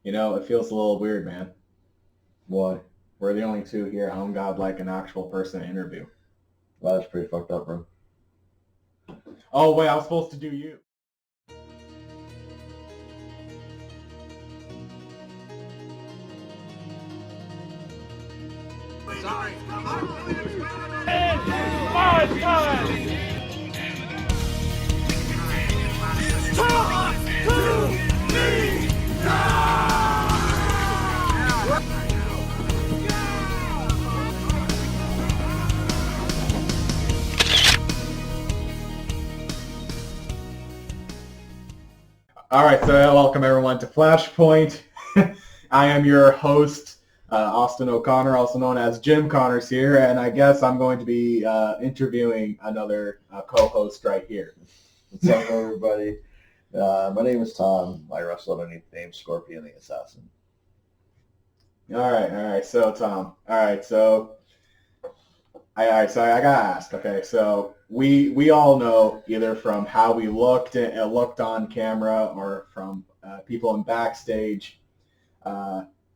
It feels a little weird, man. Why? We're the only two here. I don't got like an actual person to interview. Well, that's pretty fucked up, bro. Oh wait, I was supposed to do you. All right, so welcome everyone to Flashpoint. I am your host, Austin O'Connor, also known as Jim Connors here, and I guess I'm going to be interviewing another co-host right here. What's up, everybody? My name is Tom. I wrestle underneath the name Scorpion the Assassin. All right. So Tom, I gotta ask. Okay, so we all know either from how we looked on camera or from people in backstage.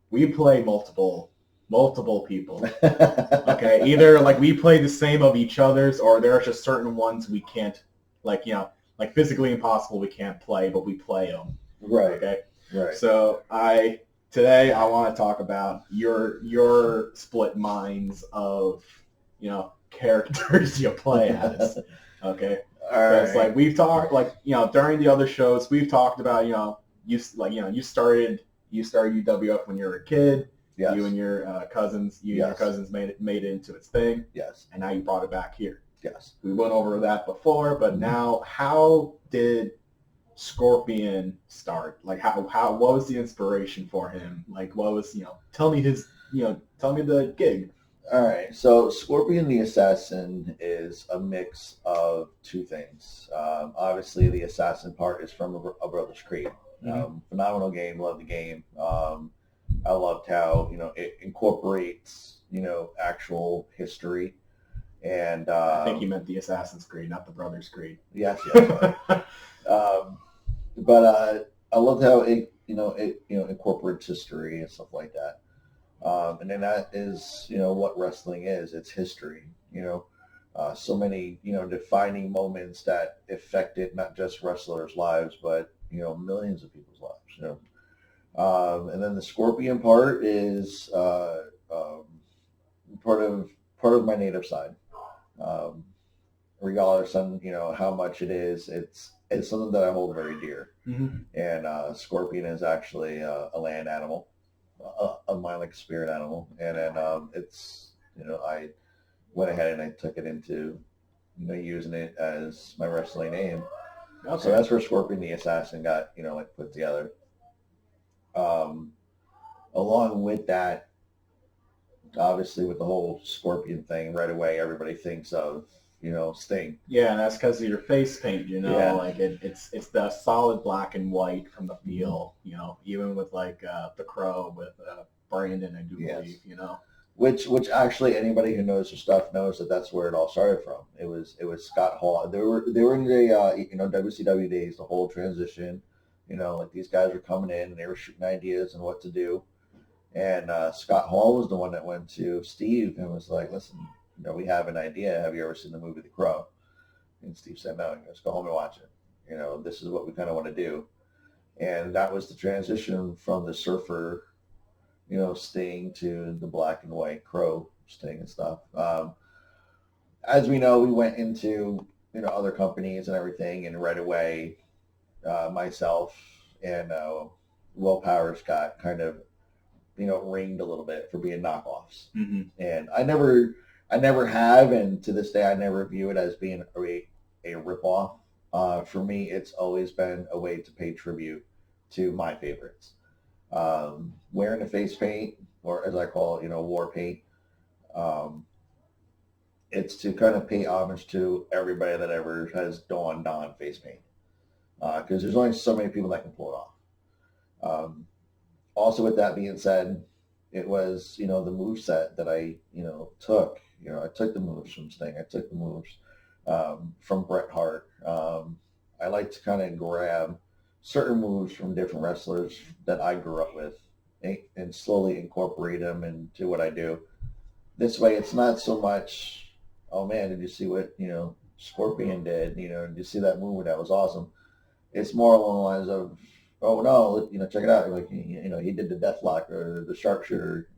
We play multiple people. Okay, either like we play the same of each other's, or there are just certain ones we can't, like physically impossible we can't play, but we play them. Right. Okay. Right. So today I want to talk about your split minds of characters you play as. Okay. All right. It's like we've talked, during the other shows we've talked about, you started UWF when you were a kid. Yes. You and your cousins, made it into its thing. Yes. And now you brought it back here. Yes. We went over that before, but now how did Scorpion start? Like how what was the inspiration for him? Like what was, tell me the gig. All right. So Scorpion the Assassin is a mix of two things. Obviously, the assassin part is from a Brothers Creed. Phenomenal game. Love the game. I loved how it incorporates actual history. And I think you meant the Assassin's Creed, not the Brothers Creed. Yes. But I loved how it incorporates history and stuff like that. And then that is what wrestling is. It's history. So many defining moments that affected not just wrestlers' lives, but millions of people's lives. And then the Scorpion part is part of my native side. Regardless on how much it is, it's something that I hold very dear. Mm-hmm. And Scorpion is actually a land animal, of mine, like a spirit animal. And then it's I went ahead and I took it into using it as my wrestling name. Okay. So that's where Scorpion the Assassin got put together. Along with that, obviously with the whole Scorpion thing, right away everybody thinks of Sting. Yeah, and that's because of your face paint. Yeah. Like it's the solid black and white from the feel. Even with like the Crow with Brandon, I do believe. Which actually anybody who knows your stuff knows that that's where it all started from. It was Scott Hall. They were in the WCW days, the whole transition. Like these guys were coming in and they were shooting ideas and what to do. And Scott Hall was the one that went to Steve and was like, "Listen, we have an idea. Have you ever seen the movie The Crow?" And Steve said, "No, let's go home and watch it. This is what we kind of want to do." And that was the transition from the Surfer, Sting to the black and white Crow Sting and stuff. As we know, we went into, other companies and everything. And right away, myself and Will Powers got kind of, ringed a little bit for being knockoffs. Mm-hmm. And I never have, and to this day, I never view it as being a ripoff. For me, it's always been a way to pay tribute to my favorites. Wearing the face paint, or as I call it, war paint, it's to kind of pay homage to everybody that ever has donned face paint. Because there's only so many people that can pull it off. Also, with that being said, it was, the move set that I, took. I took the moves from Sting. I took the moves from Bret Hart. I like to kind of grab certain moves from different wrestlers that I grew up with and slowly incorporate them into what I do. This way, it's not so much, oh man, did you see what, Scorpion did? Did you see that move? That was awesome. It's more along the lines of, oh no, check it out. Like, he did the deathlock or the sharpshooter,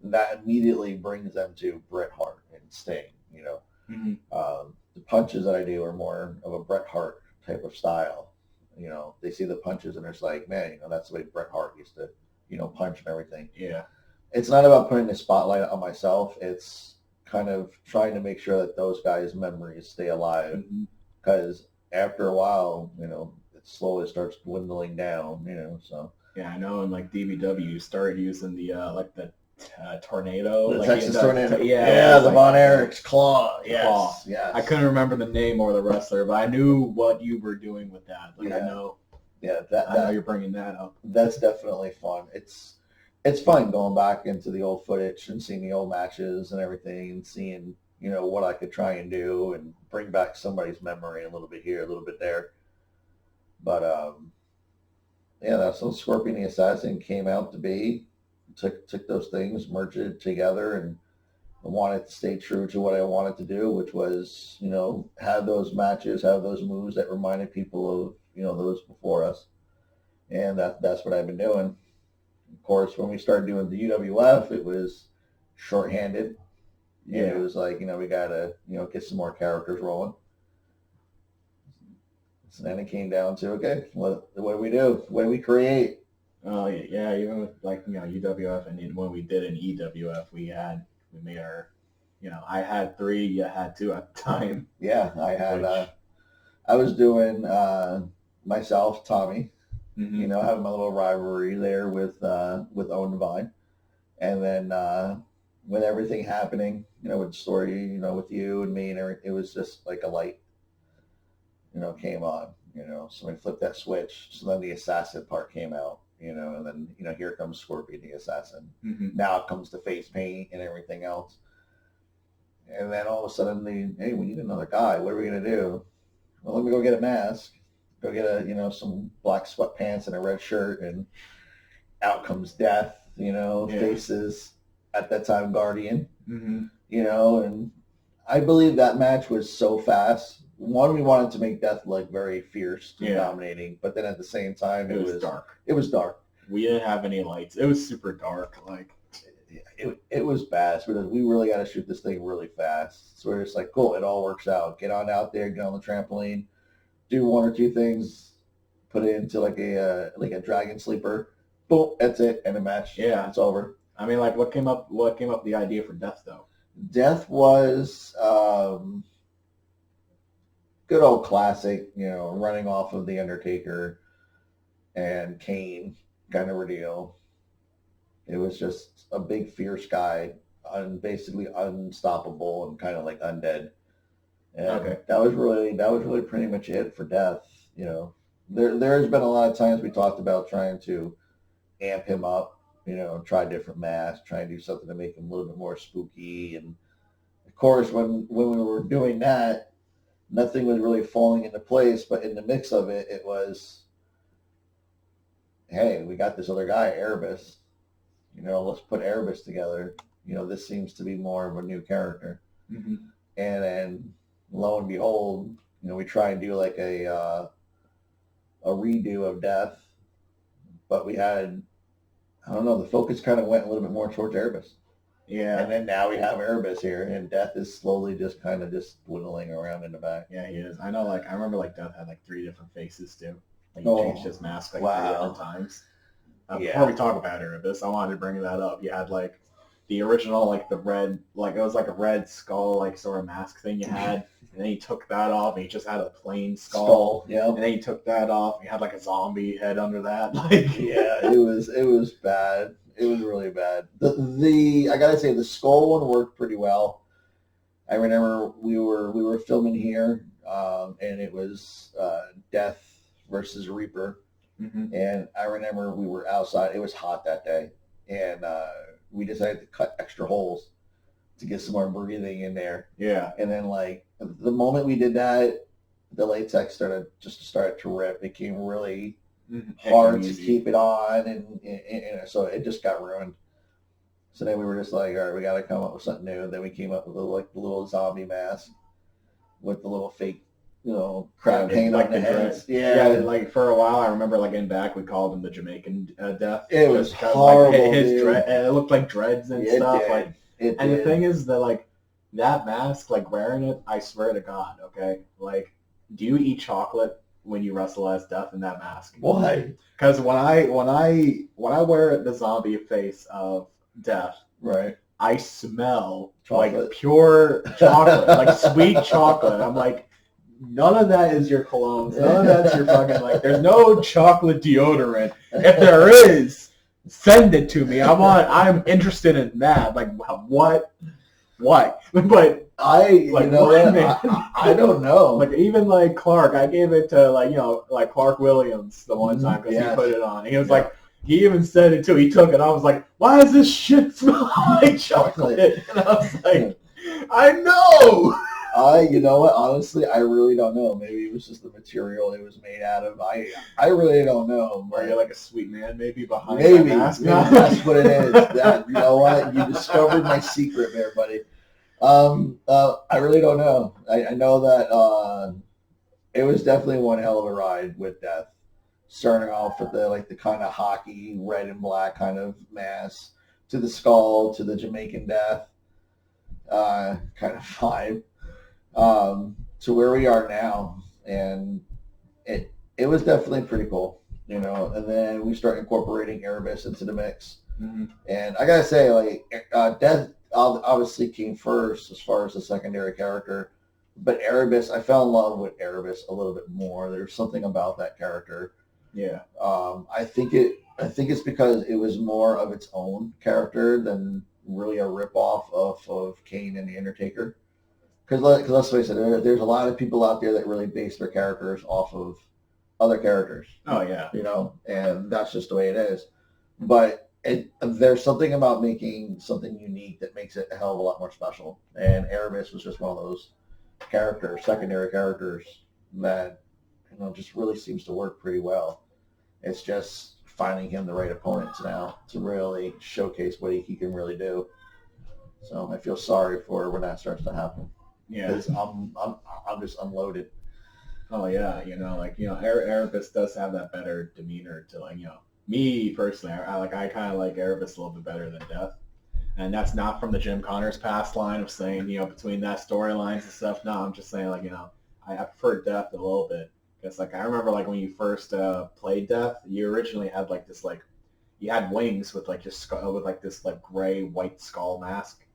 that immediately brings them to Bret Hart and Sting. The punches that I do are more of a Bret Hart type of style. They see the punches and it's like, man, that's the way Bret Hart used to, punch and everything. Yeah. It's not about putting the spotlight on myself. It's kind of trying to make sure that those guys' memories stay alive. Because after a while, it slowly starts dwindling down, so. Yeah, I know in like DBW you started using the tornado. The like Texas tornado. Yeah, the like, Von Erich's claw. Yes, claw. yes. I couldn't remember the name or the wrestler, but I knew what you were doing with that. Like I know you're bringing that up. That's definitely fun. It's fun going back into the old footage and seeing the old matches and everything and seeing, what I could try and do and bring back somebody's memory a little bit here, a little bit there. But, that's what Scorpion the Assassin came out to be. Took those things, merged it together, and I wanted to stay true to what I wanted to do, which was, have those matches, have those moves that reminded people of, those before us. And that's what I've been doing. Of course, when we started doing the UWF, it was shorthanded. Yeah. And it was like, we got to, get some more characters rolling. So then it came down to, okay, what do we do? What do we create? Oh, yeah, even with like, UWF and when we did an EWF, we made our, I had 3, you had 2 at the time. Yeah, I had, I was doing myself, Tommy, having my little rivalry there with Owen Devine. And then with everything happening, with the story, with you and me and everything, it was just like a light, came on, so we flipped that switch. So then the assassin part came out, and then, here comes Scorpion the Assassin. Now it comes to face paint and everything else. And then all of a sudden, hey, we need another guy. What are we going to do? Well, let me go get a mask, go get some black sweatpants and a red shirt, and out comes Death, faces at that time Guardian, and I believe that match was so fast. One, we wanted to make Death look very fierce and dominating, but then at the same time, it was dark. It was dark. We didn't have any lights. It was super dark. Like it was bad. So we really got to shoot this thing really fast. So we're just like, cool, it all works out. Get on out there, get on the trampoline, do 1 or 2 things, put it into like a dragon sleeper. Boom, that's it, and the match. Yeah, it's over. I mean, like, what came up the idea for Death though? Death was good old classic, running off of the Undertaker and Kane kind of deal. It was just a big, fierce guy, basically unstoppable and kind of like undead. And that was really pretty much it for Death. There's been a lot of times we talked about trying to amp him up, try different masks, try and do something to make him a little bit more spooky. And of course, when we were doing that, nothing was really falling into place. But in the mix of it, it was, hey, we got this other guy, Erebus. Let's put Erebus together. This seems to be more of a new character. And then, lo and behold, we try and do like a redo of Death, but we had, I don't know, the focus kind of went a little bit more towards Erebus. Yeah. And then now we have Erebus here, and Death is slowly just kind of just dwindling around in the back. Yeah, he is. I know, I remember Death had 3 different faces too. He changed his mask 3 different times. Before we talk about Erebus, I wanted to bring that up. You had the original, the red, it was a red skull, sort of mask thing you had, and then he took that off, and he just had a plain skull. Yeah. And then he took that off, and he had a zombie head under that. Yeah, it was bad. It was really bad. The I gotta say, the skull one worked pretty well. I remember we were filming here, and it was Death versus Reaper. And I remember we were outside. It was hot that day, and we decided to cut extra holes to get some more breathing in there. Yeah. And then the moment we did that, the latex started to rip. It became really hard to keep it on, and so it just got ruined. So then we were just like, all right, we got to come up with something new. And then we came up with the little zombie mask with the little fake, crap paint on the heads. Yeah, like for a while, I remember like in back, we called him the Jamaican Death. It was horrible. Like, it looked like dreads and stuff. Did. Like, and the thing is that like that mask, like wearing it, I swear to God, okay, like, do you eat chocolate when you wrestle as Death in that mask? Why? Because when I wear the zombie face of Death, right, I smell chocolate. Like pure chocolate, like sweet chocolate. I'm like, none of that is your colognes. None of that's your fucking, like, there's no chocolate deodorant. If there is, send it to me. I'm interested in that. Like, what? But I don't know. Like, even like Clark, I gave it to like Clark Williams the one time because he put it on. And he was like, he even said it too. He took it. I was like, why does this shit smell like chocolate? And I was like, I know. You know what? Honestly, I really don't know. Maybe it was just the material it was made out of. I really don't know. Or you're like a sweet man, maybe behind maybe mask. That's what it is. You know what? You discovered my secret there, buddy. I really don't know. I know that it was definitely one hell of a ride with Death. Starting off with the kind of hockey red and black kind of mask, to the skull, to the Jamaican Death kind of vibe, to where we are now, and it was definitely pretty cool, And then we start incorporating Erebus into the mix, and I gotta say, like, Death obviously came first as far as the secondary character, but Erebus, I fell in love with Erebus a little bit more. There's something about that character. Yeah. I think it's because it was more of its own character than really a ripoff of Kane and the Undertaker. Because let's face it, there's a lot of people out there that really base their characters off of other characters. Oh yeah. And that's just the way it is. But there's something about making something unique that makes it a hell of a lot more special. And Erebus was just one of those secondary characters that just really seems to work pretty well. It's just finding him the right opponents now to really showcase what he can really do. So I feel sorry for when that starts to happen. Yeah, because I'm just unloaded. Oh yeah, Erebus does have that better demeanor to me personally. I kind of like Erebus a little bit better than Death, and that's not from the Jim Connors past line of saying between that storylines and stuff. No, I'm just saying I prefer Death a little bit. Because I remember when you first played Death, you originally had you had wings with this gray white skull mask,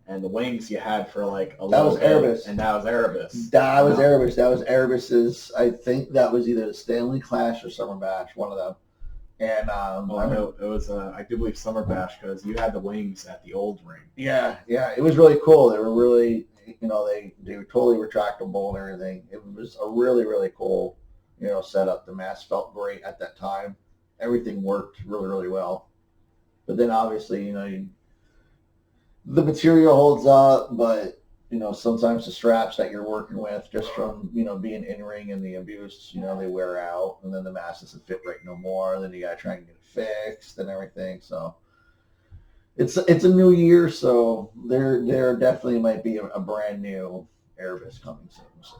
and the wings you had for a little that was bit, Erebus, and that was Erebus. That was Erebus. That was Erebus's. I think that was either the Stanley Clash or Summer Bash, one of them. And it was I do believe Summer Bash because you had the wings at the old ring. Yeah, it was really cool. They were really. They were totally retractable and everything. It was a really, really cool, setup. The mask felt great at that time. Everything worked really, really well. But then obviously, the material holds up, but, sometimes the straps that you're working with just from, being in ring and the abuse, they wear out, and then the mask doesn't fit right no more. Then you got to try and get it fixed and everything. So it's a new year, so there definitely might be a brand new Erebus coming soon. So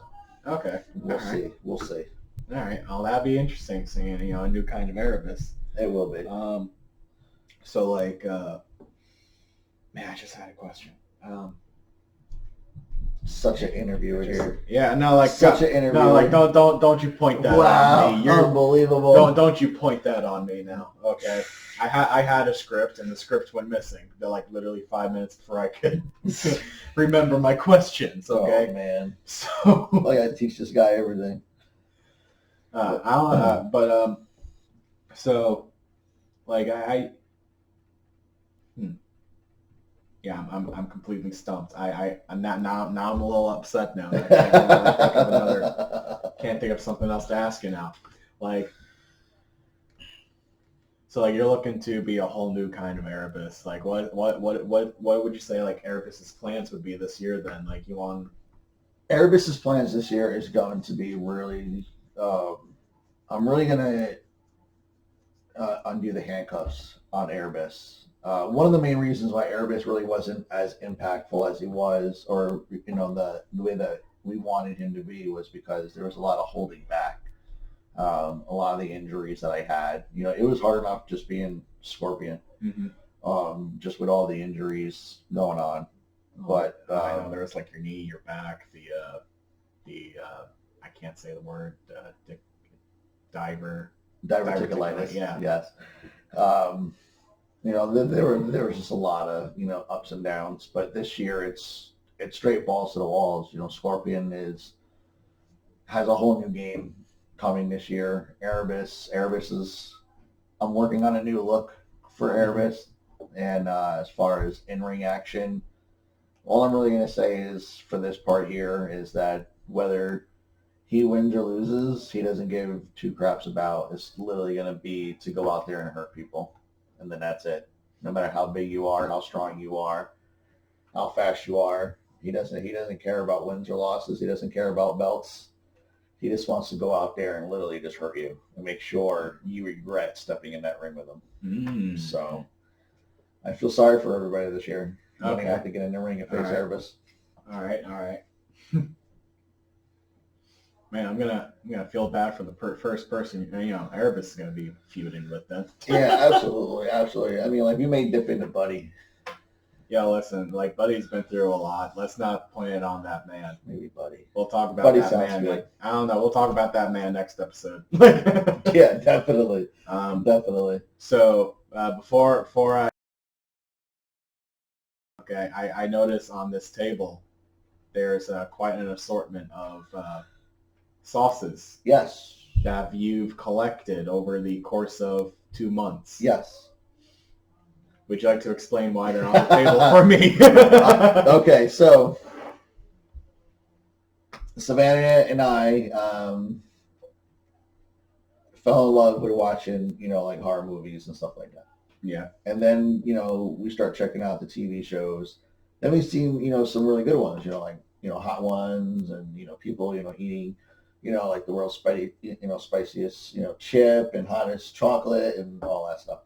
okay, we'll see. All right, well, that'd be interesting, seeing a new kind of Erebus. It will be. So man, I just had a question. Such an interviewer here. Yeah, no, such an interviewer. No, don't you point that on me. You're unbelievable. Don't you point that on me now. Okay, I had a script and the script went missing. They're literally 5 minutes before I could remember my questions. Okay, oh man. So I gotta teach this guy everything. So yeah, I'm completely stumped. I'm not now. I'm a little upset now. Can't think of something else to ask you now. So you're looking to be a whole new kind of Erebus. What would you say Erebus's plans would be this year then? You want Erebus's plans this year is going to be really. I'm really gonna undo the handcuffs on Erebus. One of the main reasons why Erebus really wasn't as impactful as he was, or the way that we wanted him to be, was because there was a lot of holding back. A lot of the injuries that I had, it was hard enough just being Scorpion, just with all the injuries going on. But I know there was like your knee, your back, the I can't say the word, diverticulitis. Yeah. Yes. There was just a lot of ups and downs. But this year it's straight balls to the walls. Scorpion has a whole new game coming this year. Erebus is. I'm working on a new look for Erebus, and as far as in-ring action, all I'm really going to say is for this part here is that whether he wins or loses, he doesn't give two craps about. It's literally going to be to go out there and hurt people, and then that's it. No matter how big you are, how strong you are, how fast you are, he doesn't care about wins or losses. He doesn't care about belts. He just wants to go out there and literally just hurt you and make sure you regret stepping in that ring with him. So I feel sorry for everybody this year. I'm going to have to get in the ring and face Erebus. All right. Man, I'm gonna feel bad for the first person. Erebus is gonna be feuding with them. Yeah, absolutely. I mean, like, we may dip into Buddy. Yeah, listen, like, Buddy's been through a lot. Let's not point it on that man. Maybe Buddy. We'll talk about Buddy that sounds man. good. I don't know. We'll talk about that man next episode. Yeah, definitely. Definitely. So before I notice on this table there's quite an assortment of sauces. Yes. That you've collected over the course of 2 months. Yes. Would you like to explain why they're on the table for me? Okay, so Savannah and I fell in love with watching, like, horror movies and stuff like that. Yeah. And then, we start checking out the TV shows. Then we've seen, some really good ones, like, Hot Ones, and, people, eating, like the world's spiciest, chip and hottest chocolate and all that stuff.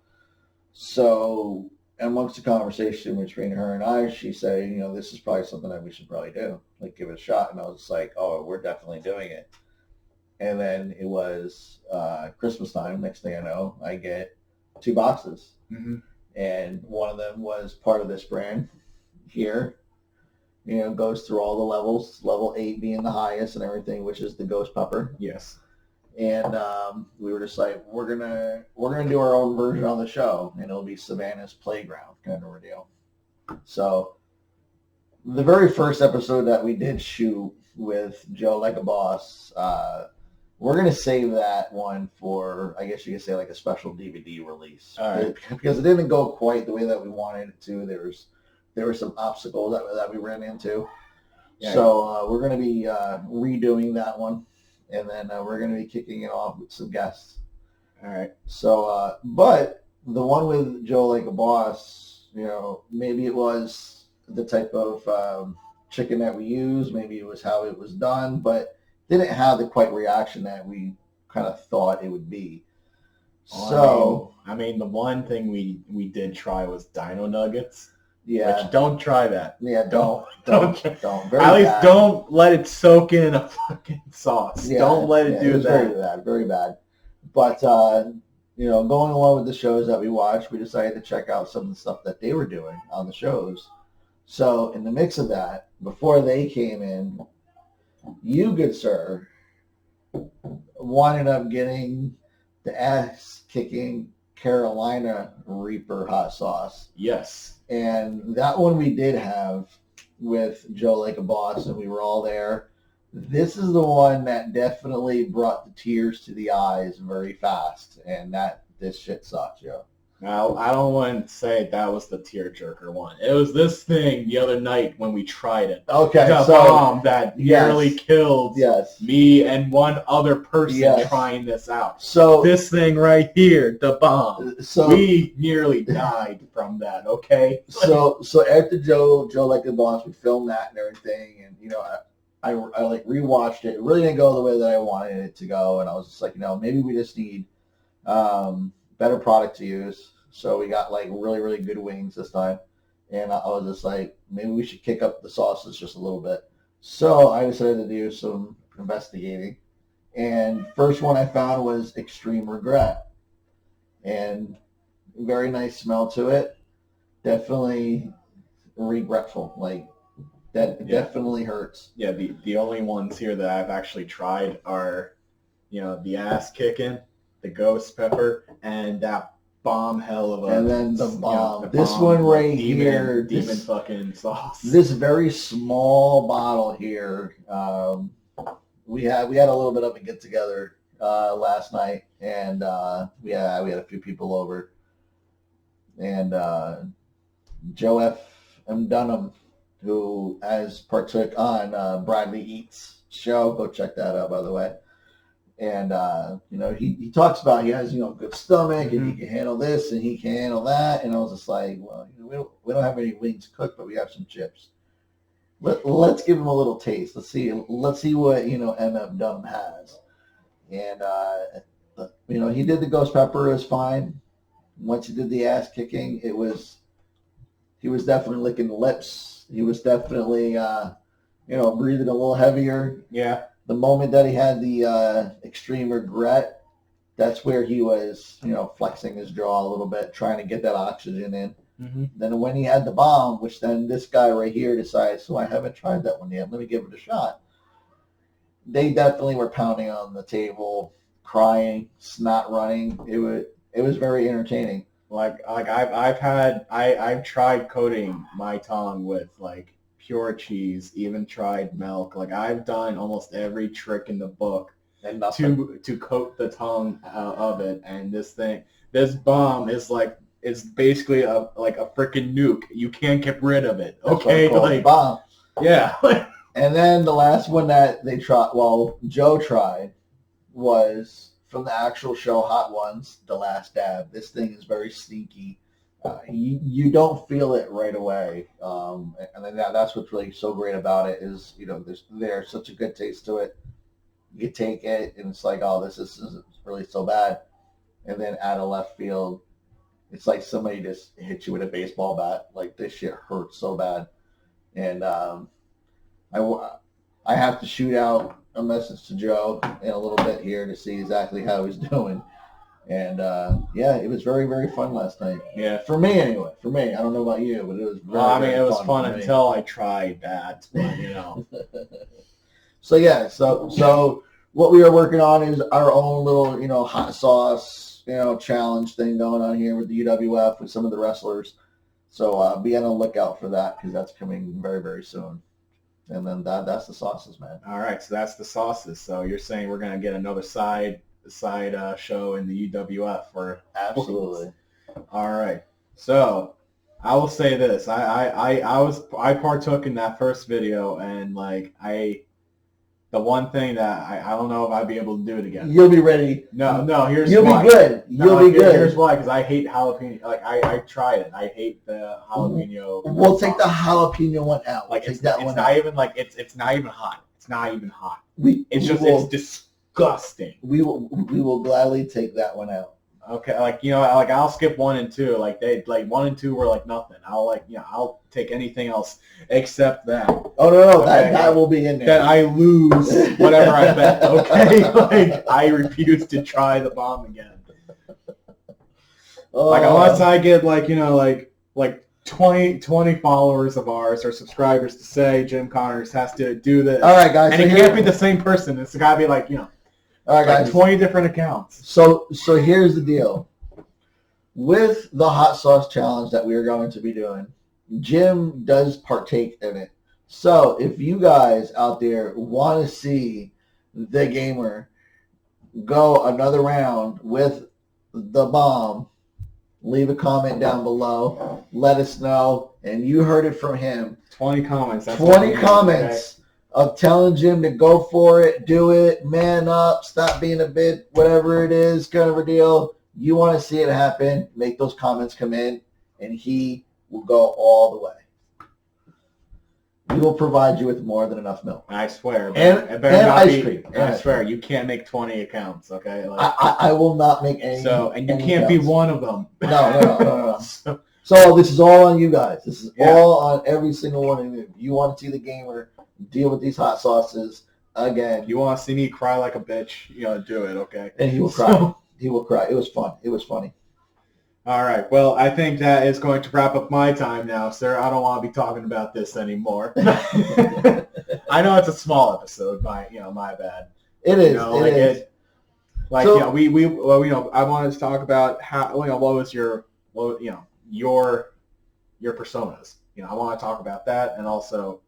So amongst the conversation between her and I, she said, this is probably something that we should probably do, like, give it a shot. And I was like, oh, we're definitely doing it. And then it was Christmas time. Next thing I know, I get 2 boxes. Mm-hmm. And one of them was part of this brand here. Goes through all the levels, level 8 being the highest and everything, which is the ghost pepper. Yes. And we were just like, we're gonna do our own version on the show, and it'll be Savannah's Playground kind of a deal. So the very first episode that we did shoot with Joe Like a Boss, we're gonna save that one for, I guess you could say, like a special DVD release. All right. Because it didn't go quite the way that we wanted it to. There were some obstacles that we ran into. Yeah. So we're going to be redoing that one, and then we're going to be kicking it off with some guests. All right. So, but the one with Joe Like a Boss, maybe it was the type of chicken that we used, maybe it was how it was done, but didn't have the quite reaction that we kind of thought it would be. So, I mean, the one thing we did try was Dino Nuggets. Yeah. Which, don't try that. Yeah, don't. Very At least bad. Don't let it soak in a fucking sauce. Yeah, don't let it do that. Very bad. Very bad. But, going along with the shows that we watched, we decided to check out some of the stuff that they were doing on the shows. So in the mix of that, before they came in, you, good sir, wound up getting the ass-kicking Carolina Reaper hot sauce. Yes. And that one we did have with Joe Like a Boss, and we were all there. This is the one that definitely brought the tears to the eyes very fast, and this shit sucks, Joe. Now, I don't want to say that was the tearjerker one. It was this thing the other night when we tried it. Okay, the bomb that nearly killed me and one other person trying this out. So this thing right here, the bomb. So we nearly died from that. Okay. So after Joe Like the Boss, we filmed that and everything, and I like rewatched it. It really didn't go the way that I wanted it to go, and I was just like, maybe we just need better product to use. So we got like really, really good wings this time. And I was just like, maybe we should kick up the sauces just a little bit. So I decided to do some investigating. And first one I found was Extreme Regret. And very nice smell to it. Definitely regretful. Like that definitely hurts. Yeah, the only ones here that I've actually tried are, the ass kicking, the ghost pepper, and that bomb hell of a. And then the bomb. This one right here. Demon fucking sauce. This very small bottle here. We had a little bit of a get together last night, and we had a few people over, and Joe F. M. Dunham, who has partook on Bradley Eats show. Go check that out, by the way. And he talks about he has good stomach and he can handle this and he can handle that. And I was just like, well, we don't have any wings cooked, but we have some chips. Let's give him a little taste. Let's see what MM Dunham has. And he did the ghost pepper. It was fine. Once he did the ass kicking, he was definitely licking the lips. He was definitely breathing a little heavier. Yeah. The moment that he had the extreme regret, that's where he was flexing his jaw a little bit, trying to get that oxygen in. Mm-hmm. Then when he had the bomb, which then this guy right here decides, so I haven't tried that one yet. Let me give it a shot. They definitely were pounding on the table, crying, snot running. It was very entertaining. Like I've tried coating my tongue with like pure cheese, even tried milk. Like I've done almost every trick in the book And to coat the tongue of it. And this bomb is basically a freaking nuke. You can't get rid of it. Okay, like bomb. Yeah. And then the last one that they tried, Joe tried, was from the actual show Hot Ones, The Last Dab. This thing is very sneaky. You don't feel it right away. And then that's what's really so great about it is, there's such a good taste to it. You take it and it's like, oh, this isn't really so bad. And then out of left field, it's like somebody just hit you with a baseball bat. Like this shit hurts so bad. And I have to shoot out a message to Joe in a little bit here to see exactly how he's doing. And it was very, very fun last night. Yeah. For me, anyway. For me. I don't know about you, but it was very, it was fun until I tried that. But, So what we are working on is our own little, hot sauce, challenge thing going on here with the UWF with some of the wrestlers. So be on the lookout for that because that's coming very, very soon. And then that's the sauces, man. All right, so that's the sauces. So you're saying we're gonna get another side show in the UWF for Absolutely. All right. So I will say this: I partook in that first video, and the one thing that I don't know if I'd be able to do it again. You'll be ready. No. Here's You'll why. be good. You'll be good. Here's why: because I hate jalapeno. Like I tried it. I hate the jalapeno. We'll take the jalapeno one out. It's not even hot. It's not even hot. It's disgusting. We will gladly take that one out. Okay, I'll skip 1 and 2. 1 and 2 were like nothing. I'll take anything else except that. Oh no, okay. that will be in there. That I lose whatever I bet. Okay, I refuse to try the bomb again. Unless I get 20 followers of ours or subscribers to say Jim Connors has to do this. All right, guys. And it can't be the same person. It's got to be all right, guys. 20 different accounts. So here's the deal. With the hot sauce challenge that we are going to be doing, Jim does partake in it. So if you guys out there want to see the gamer go another round with the bomb, leave a comment down below. Let us know. And you heard it from him. 20 comments. 20 comments. Okay. Of telling Jim to go for it, do it, man up, stop being a bit, whatever it is, kind of a deal. You want to see it happen, make those comments come in, and he will go all the way. we will provide you with more than enough milk. I swear. And ice cream. I swear, you can't make 20 accounts, okay? Like, I will not make any. So, and you can't be one of them. No. So this is all on you guys. This is all on every single one of you. If you want to see the gamer deal with these hot sauces, again. You want to see me cry like a bitch, do it, okay? And he will cry. He will cry. It was fun. It was funny. All right. Well, I think that is going to wrap up my time now, sir. I don't want to be talking about this anymore. I know it's a small episode. My bad. It is. I wanted to talk about how, what was your personas. I want to talk about that, and also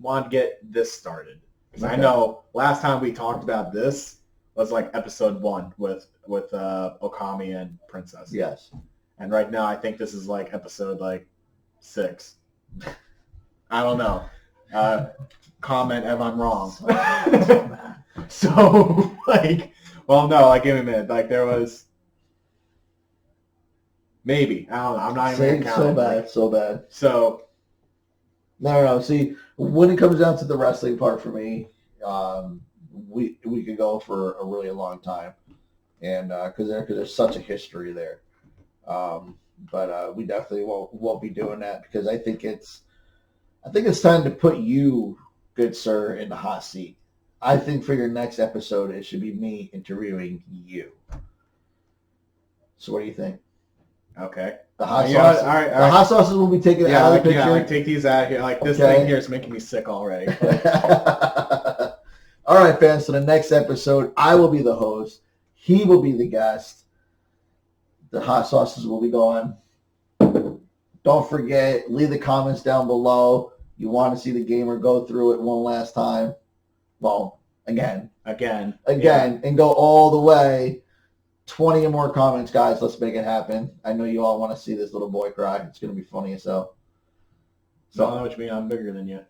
want to get this started because I know last time we talked about this was like episode 1 with Okami and Princess. Yes. And right now I think this is like episode 6. I don't know. Comment if I'm wrong. So give me a minute. There was maybe. I don't know. I'm not even counting. So bad. So no. See, when it comes down to the wrestling part for me, we could go for a really long time, and because there's such a history there, but we definitely won't be doing that because I think it's time to put you, good sir, in the hot seat. I think for your next episode it should be me interviewing you. So what do you think? Okay. The hot sauce. All right. The hot sauces will be taken out of the picture. Yeah, take these out of here. This thing here is making me sick already. All right, fans. So the next episode, I will be the host. He will be the guest. The hot sauces will be gone. Don't forget, leave the comments down below. You want to see the gamer go through it one last time. Well, again, and go all the way. 20 or more comments, guys. Let's make it happen. I know you all want to see this little boy cry. It's going to be funny as hell. So I don't know what you mean. I'm bigger than you.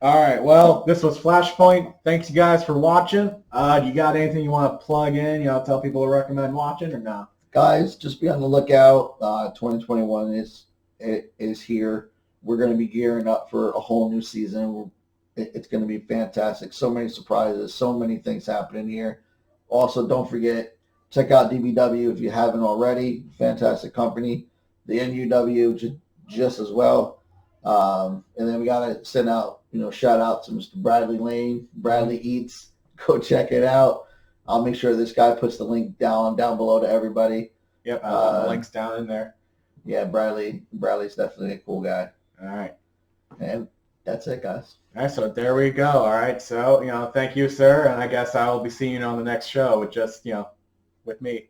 All right. Well, this was Flashpoint. Thanks, you guys, for watching. You got anything you want to plug in? Tell people to recommend watching or no? Guys, just be on the lookout. 2021 is here. We're going to be gearing up for a whole new season. It's going to be fantastic. So many surprises. So many things happening here. Also, don't forget, check out DBW if you haven't already. Fantastic company. The NUW just as well. And then we got to send out, shout out to Mr. Bradley Lane. Bradley Eats. Go check it out. I'll make sure this guy puts the link down below to everybody. Yep, the link's down in there. Yeah, Bradley's definitely a cool guy. All right. And that's it, guys. All right, so there we go. All right, so, thank you, sir, and I guess I will be seeing you on the next show with just, with me.